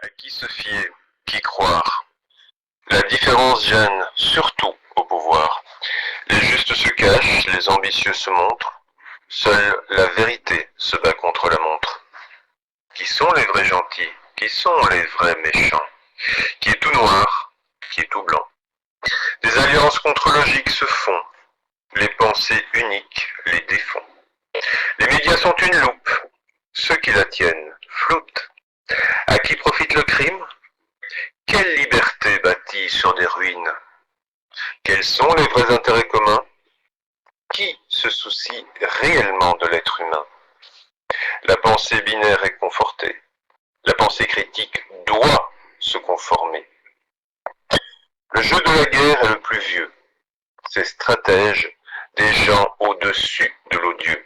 À qui se fier, qui croire? La différence gêne, surtout au pouvoir. Les justes se cachent, les ambitieux se montrent. Seule la vérité se bat contre la montre. Qui sont les vrais gentils? Qui sont les vrais méchants? Qui est tout noir? Qui est tout blanc? Des alliances contre logique se font. Les pensées uniques les défont. Les médias sont une loupe. Ceux qui la tiennent floutent. À qui profite le crime? Quelle liberté bâtie sur des ruines? Quels sont les vrais intérêts communs? Qui se soucie réellement de l'être humain? La pensée binaire est confortée. La pensée critique doit se conformer. Le jeu de la guerre est le plus vieux. Ces stratèges, des gens au-dessus de l'odieux.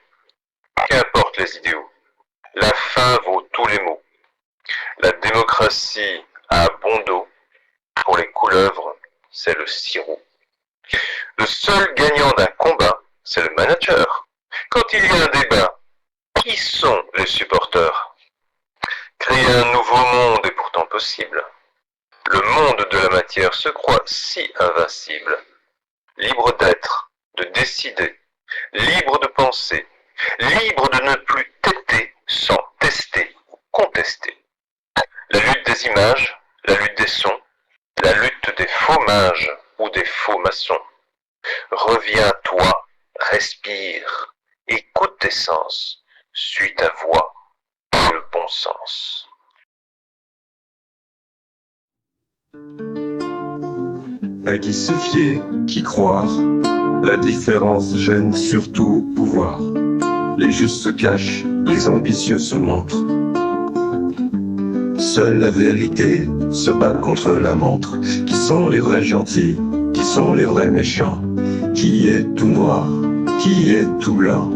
Qu'importent les idéaux, la fin vaut tous les mots. La démocratie a bon dos. Pour les couleuvres, c'est le sirop. Le seul gagnant d'un combat, c'est le manager. Quand il y a un débat, qui sont les supporters? Créer un nouveau monde est pourtant possible. Le monde de la matière se croit si invincible. Libre d'être, de décider, libre de penser, libre de ne plus têter sans tester ou contester. La lutte des images, la lutte des sons, la lutte des faux mages ou des faux maçons. Reviens toi, respire, écoute tes sens, suis ta voix, le bon sens. À qui se fier, qui croire? La différence gêne surtout au pouvoir. Les justes se cachent, les ambitieux se montrent. Seule la vérité se bat contre la montre. Qui sont les vrais gentils? Qui sont les vrais méchants? Qui est tout noir? Qui est tout blanc?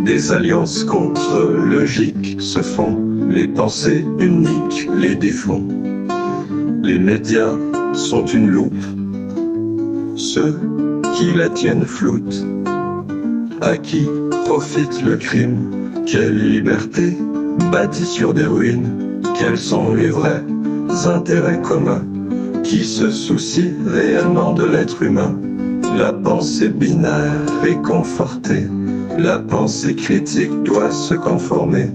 Des alliances contre logique se font. Les pensées uniques les défont. Les médias sont une loupe. Ceux qui la tiennent floutent. À qui profite le crime? Quelle liberté bâtie sur des ruines? Quels sont les vrais intérêts communs? Qui se soucie réellement de l'être humain? La pensée binaire est confortée. La pensée critique doit se conformer.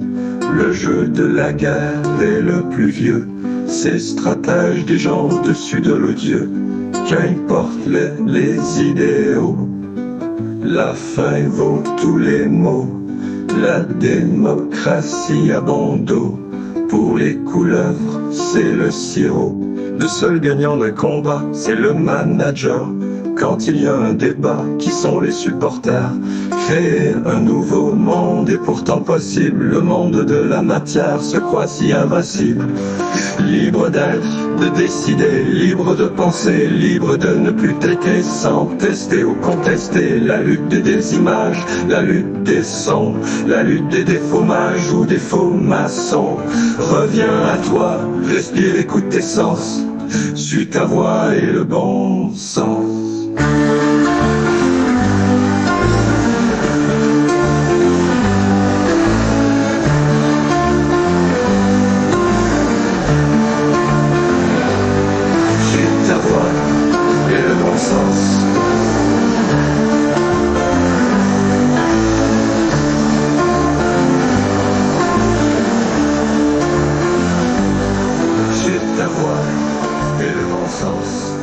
Le jeu de la guerre est le plus vieux. Ces stratèges des gens au-dessus de l'odieux. Qu'importent les idéaux, la fin vaut tous les mots. La démocratie a bon dos. Pour les couleuvres, c'est le sirop. Le seul gagnant d'un combat, c'est le manager. Quand il y a un débat, qui sont les supporters? Créer un nouveau monde est pourtant possible. Le monde de la matière se croit si invincible. Libre d'être, de décider, libre de penser, libre de ne plus têter sans tester ou contester. La lutte des images, la lutte des sons, la lutte des défauts mages ou des faux maçons. Reviens à toi, respire, écoute tes sens, suis ta voix et le bon sens. Ta voix et le bon sens.